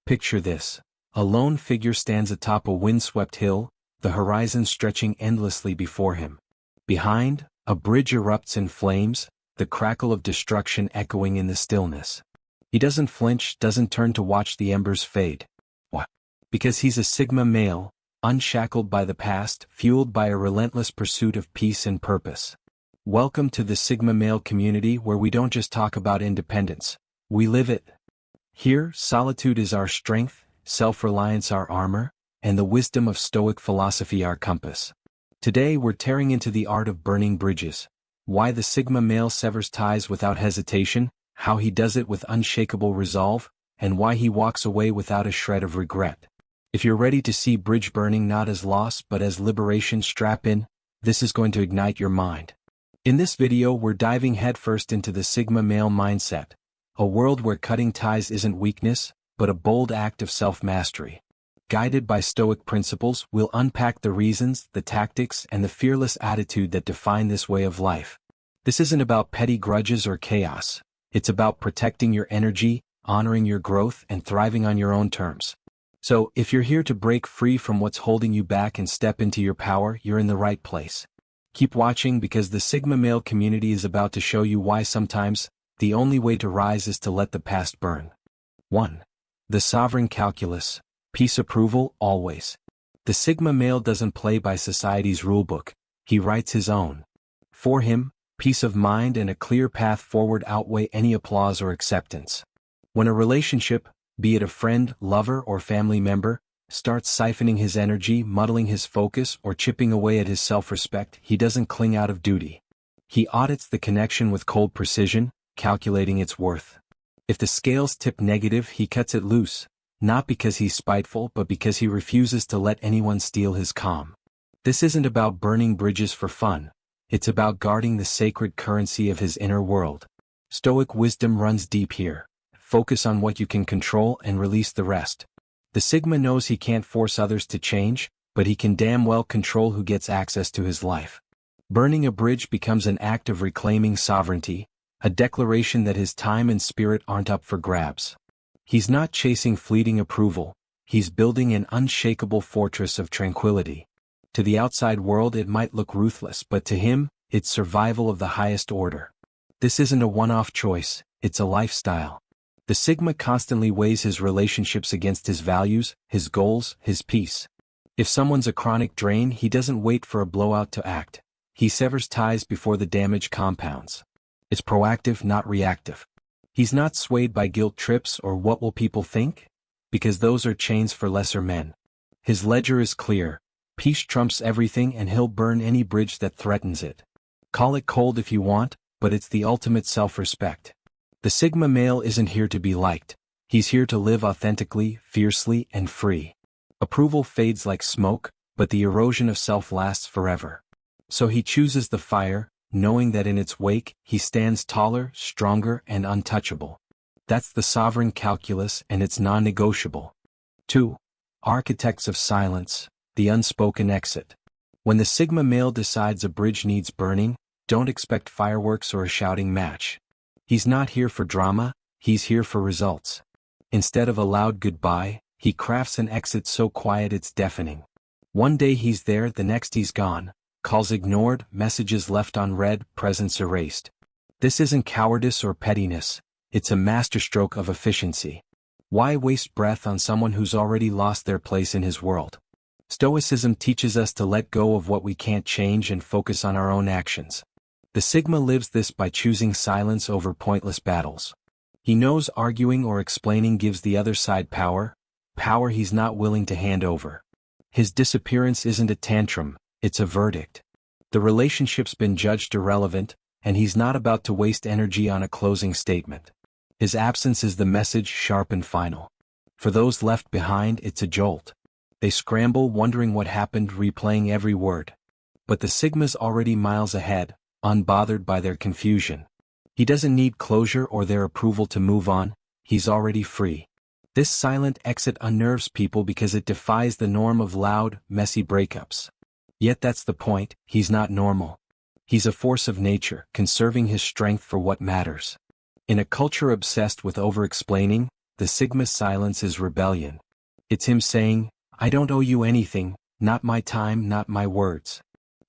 Picture this. A lone figure stands atop a windswept hill, the horizon stretching endlessly before him. Behind, a bridge erupts in flames, the crackle of destruction echoing in the stillness. He doesn't flinch, doesn't turn to watch the embers fade. Why? Because he's a Sigma male, unshackled by the past, fueled by a relentless pursuit of peace and purpose. Welcome to the Sigma male community where we don't just talk about independence, we live it. Here, solitude is our strength, self-reliance our armor, and the wisdom of Stoic philosophy our compass. Today we're tearing into the art of burning bridges, why the Sigma male severs ties without hesitation, how he does it with unshakable resolve, and why he walks away without a shred of regret. If you're ready to see bridge burning not as loss but as liberation, strap in, this is going to ignite your mind. In this video we're diving headfirst into the Sigma male mindset, a world where cutting ties isn't weakness, but a bold act of self-mastery. Guided by Stoic principles, we'll unpack the reasons, the tactics, and the fearless attitude that define this way of life. This isn't about petty grudges or chaos. It's about protecting your energy, honoring your growth, and thriving on your own terms. So, if you're here to break free from what's holding you back and step into your power, you're in the right place. Keep watching because the Sigma male community is about to show you why sometimes the only way to rise is to let the past burn. 1. The sovereign calculus. Peace approval, always. The Sigma male doesn't play by society's rulebook, he writes his own. For him, peace of mind and a clear path forward outweigh any applause or acceptance. When a relationship, be it a friend, lover, or family member, starts siphoning his energy, muddling his focus, or chipping away at his self-respect, he doesn't cling out of duty. He audits the connection with cold precision, calculating its worth. If the scales tip negative, he cuts it loose. Not because he's spiteful but because he refuses to let anyone steal his calm. This isn't about burning bridges for fun, it's about guarding the sacred currency of his inner world. Stoic wisdom runs deep here. Focus on what you can control and release the rest. The Sigma knows he can't force others to change, but he can damn well control who gets access to his life. Burning a bridge becomes an act of reclaiming sovereignty, a declaration that his time and spirit aren't up for grabs. He's not chasing fleeting approval, he's building an unshakable fortress of tranquility. To the outside world it might look ruthless, but to him, it's survival of the highest order. This isn't a one-off choice, it's a lifestyle. The Sigma constantly weighs his relationships against his values, his goals, his peace. If someone's a chronic drain, he doesn't wait for a blowout to act. He severs ties before the damage compounds. It's proactive, not reactive. He's not swayed by guilt trips or what will people think, because those are chains for lesser men. His ledger is clear, peace trumps everything and he'll burn any bridge that threatens it. Call it cold if you want, but it's the ultimate self-respect. The Sigma male isn't here to be liked, he's here to live authentically, fiercely, and free. Approval fades like smoke, but the erosion of self lasts forever. So he chooses the fire, knowing that in its wake, he stands taller, stronger, and untouchable. That's the sovereign calculus and it's non-negotiable. 2. Architects of silence, the unspoken exit. When the Sigma male decides a bridge needs burning, don't expect fireworks or a shouting match. He's not here for drama, he's here for results. Instead of a loud goodbye, he crafts an exit so quiet it's deafening. One day he's there, the next he's gone. Calls ignored, messages left unread, presence erased. This isn't cowardice or pettiness, it's a masterstroke of efficiency. Why waste breath on someone who's already lost their place in his world? Stoicism teaches us to let go of what we can't change and focus on our own actions. The Sigma lives this by choosing silence over pointless battles. He knows arguing or explaining gives the other side power he's not willing to hand over. His disappearance isn't a tantrum, it's a verdict. The relationship's been judged irrelevant, and he's not about to waste energy on a closing statement. His absence is the message, sharp and final. For those left behind, it's a jolt. They scramble, wondering what happened, replaying every word. But the Sigma's already miles ahead, unbothered by their confusion. He doesn't need closure or their approval to move on, he's already free. This silent exit unnerves people because it defies the norm of loud, messy breakups. Yet that's the point, he's not normal. He's a force of nature, conserving his strength for what matters. In a culture obsessed with over-explaining, the Sigma's silence is rebellion. It's him saying, I don't owe you anything, not my time, not my words.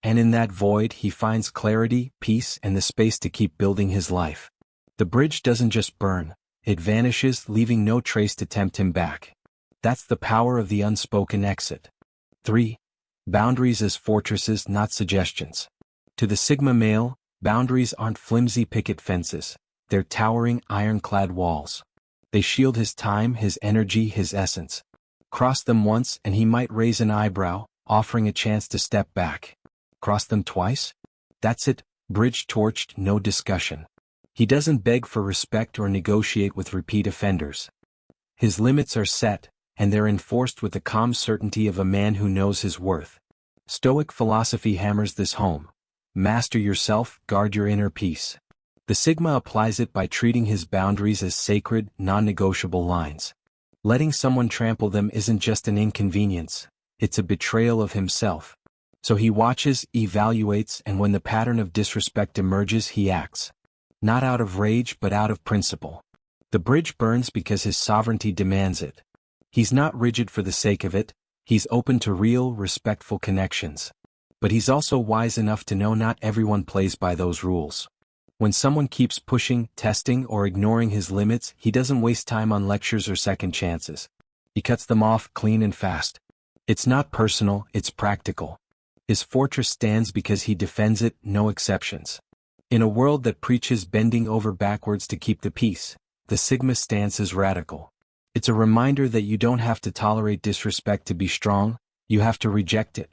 And in that void he finds clarity, peace, and the space to keep building his life. The bridge doesn't just burn, it vanishes, leaving no trace to tempt him back. That's the power of the unspoken exit. 3. Boundaries as fortresses, not suggestions. To the Sigma male, boundaries aren't flimsy picket fences, they're towering ironclad walls. They shield his time, his energy, his essence. Cross them once and he might raise an eyebrow, offering a chance to step back. Cross them twice? That's it, bridge torched, no discussion. He doesn't beg for respect or negotiate with repeat offenders. His limits are set, and they're enforced with the calm certainty of a man who knows his worth. Stoic philosophy hammers this home. Master yourself, guard your inner peace. The Sigma applies it by treating his boundaries as sacred, non-negotiable lines. Letting someone trample them isn't just an inconvenience, it's a betrayal of himself. So he watches, evaluates, and when the pattern of disrespect emerges, he acts. Not out of rage but out of principle. The bridge burns because his sovereignty demands it. He's not rigid for the sake of it, he's open to real, respectful connections. But he's also wise enough to know not everyone plays by those rules. When someone keeps pushing, testing, or ignoring his limits, he doesn't waste time on lectures or second chances. He cuts them off clean and fast. It's not personal, it's practical. His fortress stands because he defends it, no exceptions. In a world that preaches bending over backwards to keep the peace, the Sigma stance is radical. It's a reminder that you don't have to tolerate disrespect to be strong, you have to reject it.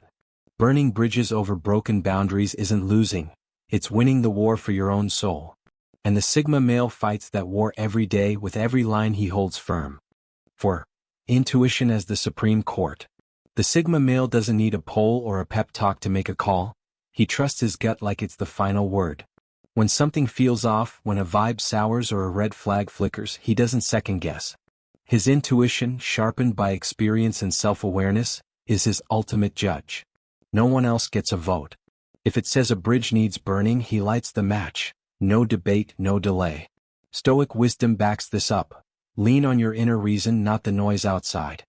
Burning bridges over broken boundaries isn't losing, it's winning the war for your own soul. And the Sigma male fights that war every day with every line he holds firm. 4. Intuition as the supreme court. The Sigma male doesn't need a poll or a pep talk to make a call, he trusts his gut like it's the final word. When something feels off, when a vibe sours or a red flag flickers, he doesn't second guess. His intuition, sharpened by experience and self-awareness, is his ultimate judge. No one else gets a vote. If it says a bridge needs burning, he lights the match. No debate, no delay. Stoic wisdom backs this up. Lean on your inner reason, not the noise outside.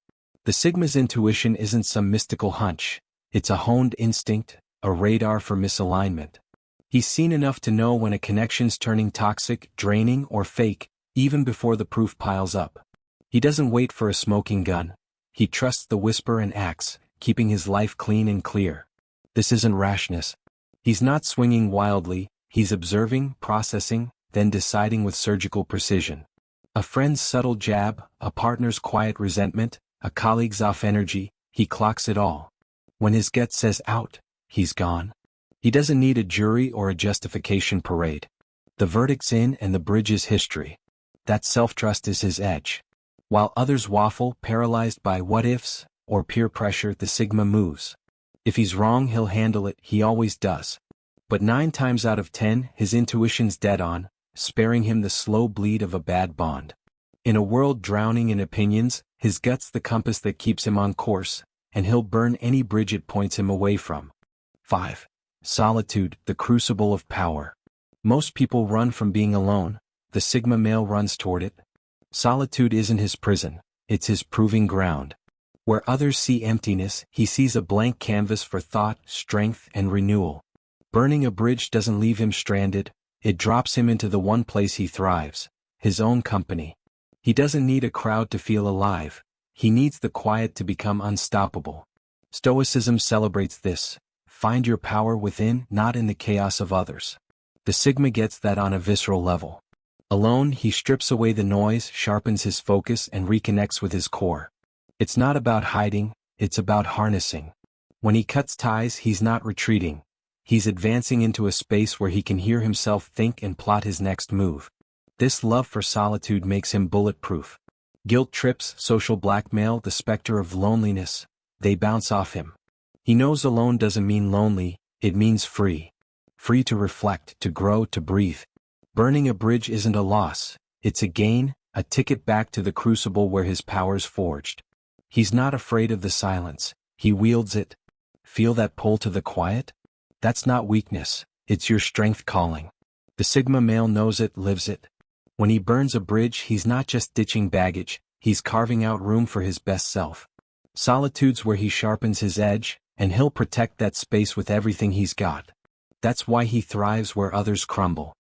The Sigma's intuition isn't some mystical hunch. It's a honed instinct, a radar for misalignment. He's seen enough to know when a connection's turning toxic, draining, or fake, even before the proof piles up. He doesn't wait for a smoking gun. He trusts the whisper and acts, keeping his life clean and clear. This isn't rashness. He's not swinging wildly, he's observing, processing, then deciding with surgical precision. A friend's subtle jab, a partner's quiet resentment, a colleague's off energy, he clocks it all. When his gut says out, he's gone. He doesn't need a jury or a justification parade. The verdict's in and the bridge is history. That self-trust is his edge. While others waffle, paralyzed by what-ifs, or peer pressure, the Sigma moves. If he's wrong, he'll handle it, he always does. But 9 times out of 10, his intuition's dead on, sparing him the slow bleed of a bad bond. In a world drowning in opinions, his gut's the compass that keeps him on course, and he'll burn any bridge it points him away from. 5. Solitude, the crucible of power. Most people run from being alone, the Sigma male runs toward it. Solitude isn't his prison, it's his proving ground. Where others see emptiness, he sees a blank canvas for thought, strength, and renewal. Burning a bridge doesn't leave him stranded, it drops him into the one place he thrives, his own company. He doesn't need a crowd to feel alive, he needs the quiet to become unstoppable. Stoicism celebrates this. Find your power within, not in the chaos of others. The Sigma gets that on a visceral level. Alone, he strips away the noise, sharpens his focus, and reconnects with his core. It's not about hiding, it's about harnessing. When he cuts ties, he's not retreating. He's advancing into a space where he can hear himself think and plot his next move. This love for solitude makes him bulletproof. Guilt trips, social blackmail, the specter of loneliness, they bounce off him. He knows alone doesn't mean lonely, it means free. Free to reflect, to grow, to breathe. Burning a bridge isn't a loss, it's a gain, a ticket back to the crucible where his power's forged. He's not afraid of the silence, he wields it. Feel that pull to the quiet? That's not weakness, it's your strength calling. The Sigma male knows it, lives it. When he burns a bridge, he's not just ditching baggage, he's carving out room for his best self. Solitude's where he sharpens his edge, and he'll protect that space with everything he's got. That's why he thrives where others crumble.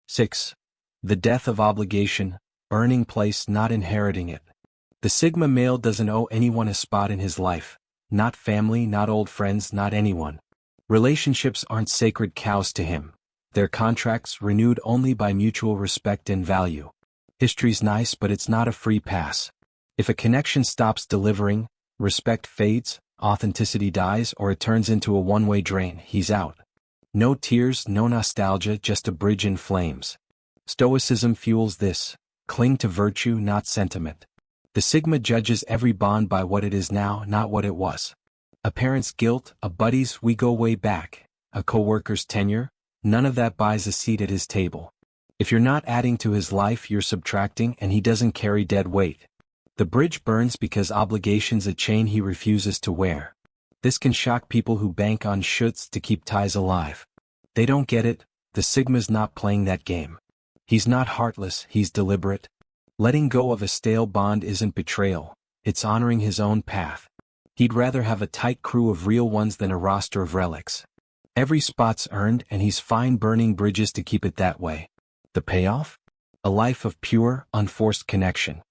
6. The death of obligation, earning place, not inheriting it. The Sigma male doesn't owe anyone a spot in his life. Not family, not old friends, not anyone. Relationships aren't sacred cows to him. They're contracts renewed only by mutual respect and value. History's nice, but it's not a free pass. If a connection stops delivering, respect fades, authenticity dies, or it turns into a one-way drain, he's out. No tears, no nostalgia, just a bridge in flames. Stoicism fuels this. Cling to virtue, not sentiment. The Sigma judges every bond by what it is now, not what it was. A parent's guilt, a buddy's "we go way back," a coworker's tenure, none of that buys a seat at his table. If you're not adding to his life, you're subtracting, and he doesn't carry dead weight. The bridge burns because obligation's a chain he refuses to wear. This can shock people who bank on shoulds to keep ties alive. They don't get it, the Sigma's not playing that game. He's not heartless, he's deliberate. Letting go of a stale bond isn't betrayal, it's honoring his own path. He'd rather have a tight crew of real ones than a roster of relics. Every spot's earned, and he's fine burning bridges to keep it that way. The payoff? A life of pure, unforced connection.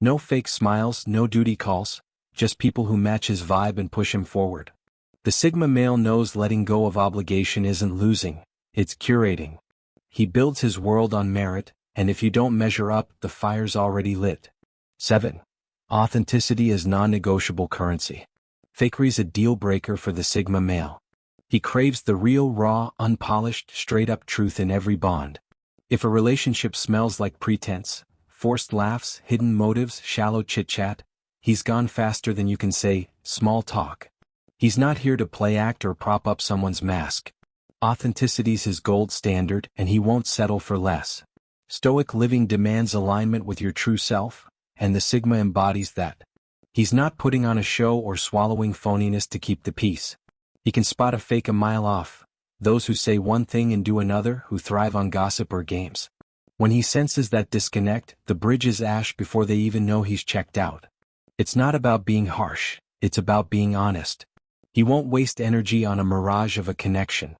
No fake smiles, no duty calls, just people who match his vibe and push him forward. The Sigma male knows letting go of obligation isn't losing, it's curating. He builds his world on merit, and if you don't measure up, the fire's already lit. 7. Authenticity is non-negotiable currency. Fakery's a deal breaker for the Sigma male. He craves the real, raw, unpolished, straight-up truth in every bond. If a relationship smells like pretense, forced laughs, hidden motives, shallow chit-chat, he's gone faster than you can say, small talk. He's not here to play act or prop up someone's mask. Authenticity's his gold standard, and he won't settle for less. Stoic living demands alignment with your true self, and the Sigma embodies that. He's not putting on a show or swallowing phoniness to keep the peace. He can spot a fake a mile off, those who say one thing and do another, who thrive on gossip or games. When he senses that disconnect, the bridge is ash before they even know he's checked out. It's not about being harsh, it's about being honest. He won't waste energy on a mirage of a connection.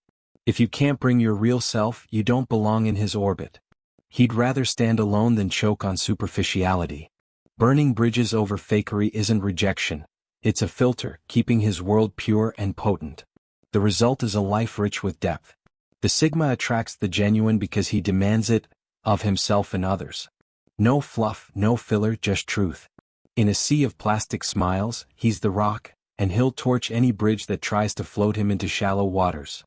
If you can't bring your real self, you don't belong in his orbit. He'd rather stand alone than choke on superficiality. Burning bridges over fakery isn't rejection. It's a filter, keeping his world pure and potent. The result is a life rich with depth. The Sigma attracts the genuine because he demands it, of himself and others. No fluff, no filler, just truth. In a sea of plastic smiles, he's the rock, and he'll torch any bridge that tries to float him into shallow waters.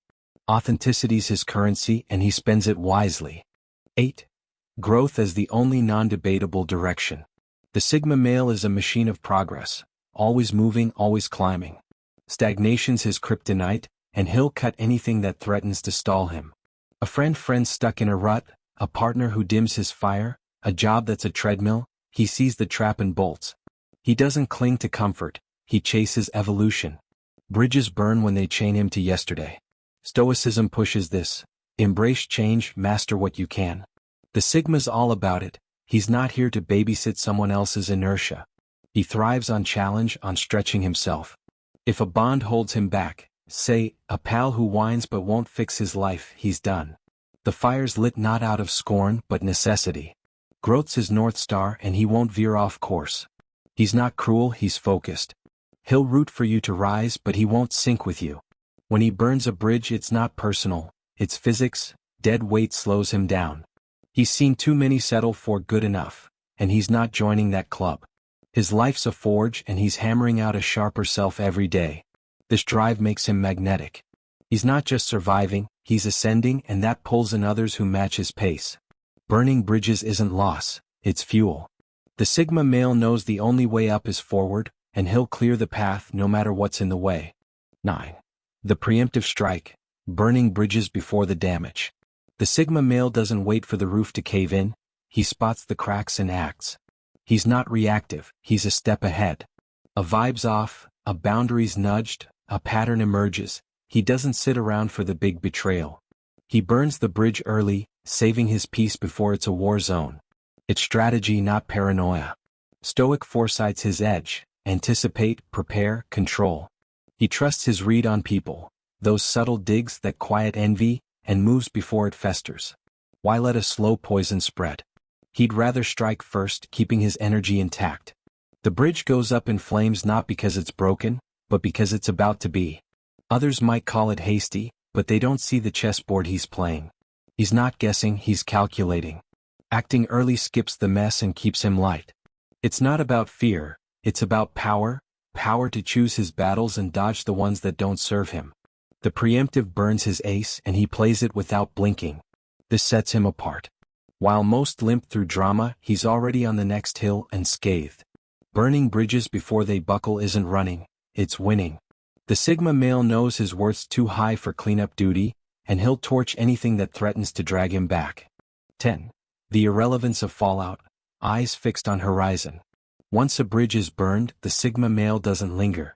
Authenticity's his currency, and he spends it wisely. 8. Growth as the only non-debatable direction. The Sigma male is a machine of progress, always moving, always climbing. Stagnation's his kryptonite, and he'll cut anything that threatens to stall him. A friend stuck in a rut, a partner who dims his fire, a job that's a treadmill, he sees the trap and bolts. He doesn't cling to comfort, he chases evolution. Bridges burn when they chain him to yesterday. Stoicism pushes this. Embrace change, master what you can. The Sigma's all about it. He's not here to babysit someone else's inertia. He thrives on challenge, on stretching himself. If a bond holds him back, say, a pal who whines but won't fix his life, he's done. The fire's lit not out of scorn, but necessity. Growth's his North Star, and he won't veer off course. He's not cruel, he's focused. He'll root for you to rise, but he won't sink with you. When he burns a bridge, it's not personal, it's physics. Dead weight slows him down. He's seen too many settle for good enough, and he's not joining that club. His life's a forge, and he's hammering out a sharper self every day. This drive makes him magnetic. He's not just surviving, he's ascending, and that pulls in others who match his pace. Burning bridges isn't loss, it's fuel. The Sigma male knows the only way up is forward, and he'll clear the path no matter what's in the way. 9. The preemptive strike, burning bridges before the damage. The Sigma male doesn't wait for the roof to cave in, he spots the cracks and acts. He's not reactive, he's a step ahead. A vibe's off, a boundary's nudged, a pattern emerges. He doesn't sit around for the big betrayal. He burns the bridge early, saving his peace before it's a war zone. It's strategy, not paranoia. Stoic foresight's his edge: anticipate, prepare, control. He trusts his read on people, those subtle digs that quiet envy, and moves before it festers. Why let a slow poison spread? He'd rather strike first, keeping his energy intact. The bridge goes up in flames not because it's broken, but because it's about to be. Others might call it hasty, but they don't see the chessboard he's playing. He's not guessing, he's calculating. Acting early skips the mess and keeps him light. It's not about fear, it's about power, power to choose his battles and dodge the ones that don't serve him. The preemptive burns his ace and he plays it without blinking. This sets him apart. While most limp through drama, he's already on the next hill and scathed. Burning bridges before they buckle isn't running, it's winning. The Sigma male knows his worth's too high for cleanup duty, and he'll torch anything that threatens to drag him back. 10. The irrelevance of fallout, eyes fixed on horizon. Once a bridge is burned, the Sigma male doesn't linger.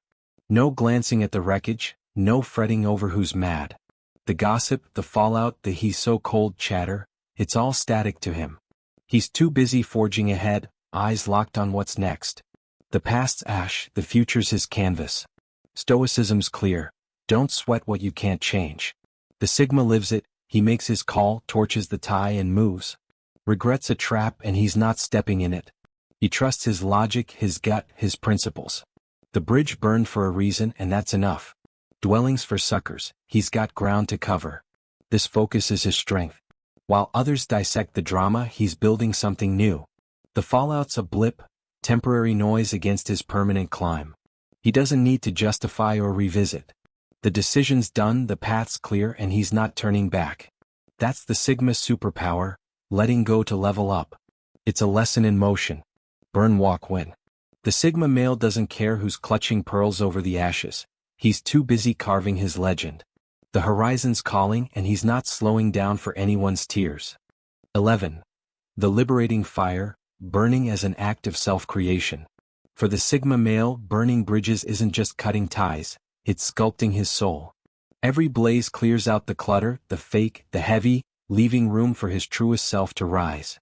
No glancing at the wreckage, no fretting over who's mad. The gossip, the fallout, the he's so cold chatter, it's all static to him. He's too busy forging ahead, eyes locked on what's next. The past's ash, the future's his canvas. Stoicism's clear: don't sweat what you can't change. The Sigma lives it, he makes his call, torches the tie and moves. Regret's a trap and he's not stepping in it. He trusts his logic, his gut, his principles. The bridge burned for a reason and that's enough. Dwellings for suckers, he's got ground to cover. This focus is his strength. While others dissect the drama, he's building something new. The fallout's a blip, temporary noise against his permanent climb. He doesn't need to justify or revisit. The decision's done, the path's clear, and he's not turning back. That's the Sigma's superpower, letting go to level up. It's a lesson in motion. Burn, walk, win. The Sigma male doesn't care who's clutching pearls over the ashes. He's too busy carving his legend. The horizon's calling and he's not slowing down for anyone's tears. 11. The liberating fire, burning as an act of self-creation. For the Sigma male, burning bridges isn't just cutting ties, it's sculpting his soul. Every blaze clears out the clutter, the fake, the heavy, leaving room for his truest self to rise.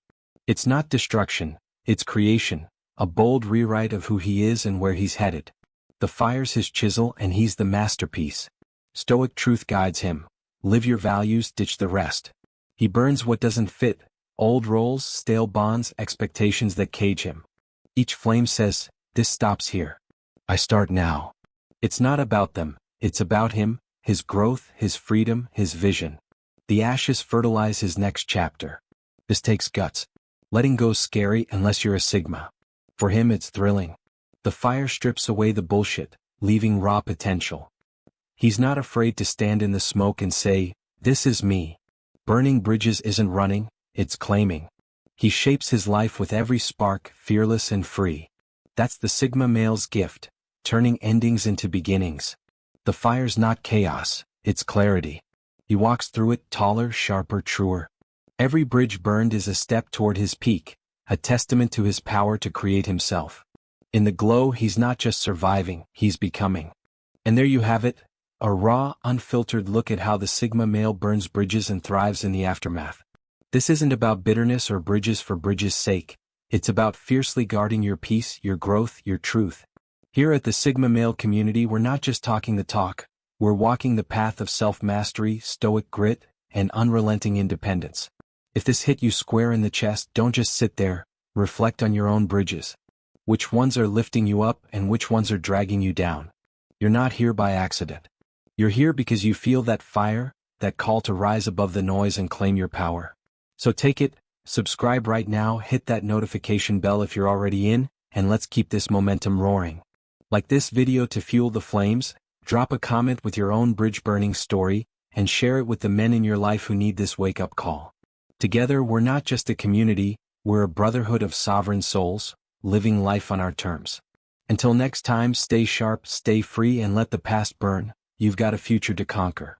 It's not destruction, it's creation, a bold rewrite of who he is and where he's headed. The fire's his chisel and he's the masterpiece. Stoic truth guides him: live your values, ditch the rest. He burns what doesn't fit, old roles, stale bonds, expectations that cage him. Each flame says, this stops here. I start now. It's not about them, it's about him, his growth, his freedom, his vision. The ashes fertilize his next chapter. This takes guts. Letting go's scary unless you're a Sigma. For him it's thrilling. The fire strips away the bullshit, leaving raw potential. He's not afraid to stand in the smoke and say, this is me. Burning bridges isn't running, it's claiming. He shapes his life with every spark, fearless and free. That's the Sigma male's gift, turning endings into beginnings. The fire's not chaos, it's clarity. He walks through it taller, sharper, truer. Every bridge burned is a step toward his peak, a testament to his power to create himself. In the glow, he's not just surviving, he's becoming. And there you have it, a raw, unfiltered look at how the Sigma male burns bridges and thrives in the aftermath. This isn't about bitterness or bridges for bridges' sake. It's about fiercely guarding your peace, your growth, your truth. Here at the Sigma male community, we're not just talking the talk, we're walking the path of self-mastery, stoic grit, and unrelenting independence. If this hit you square in the chest, don't just sit there, reflect on your own bridges. Which ones are lifting you up and which ones are dragging you down? You're not here by accident. You're here because you feel that fire, that call to rise above the noise and claim your power. So take it, subscribe right now, hit that notification bell if you're already in, and let's keep this momentum roaring. Like this video to fuel the flames, drop a comment with your own bridge burning story, and share it with the men in your life who need this wake-up call. Together, we're not just a community, we're a brotherhood of sovereign souls, living life on our terms. Until next time, stay sharp, stay free, and let the past burn. You've got a future to conquer.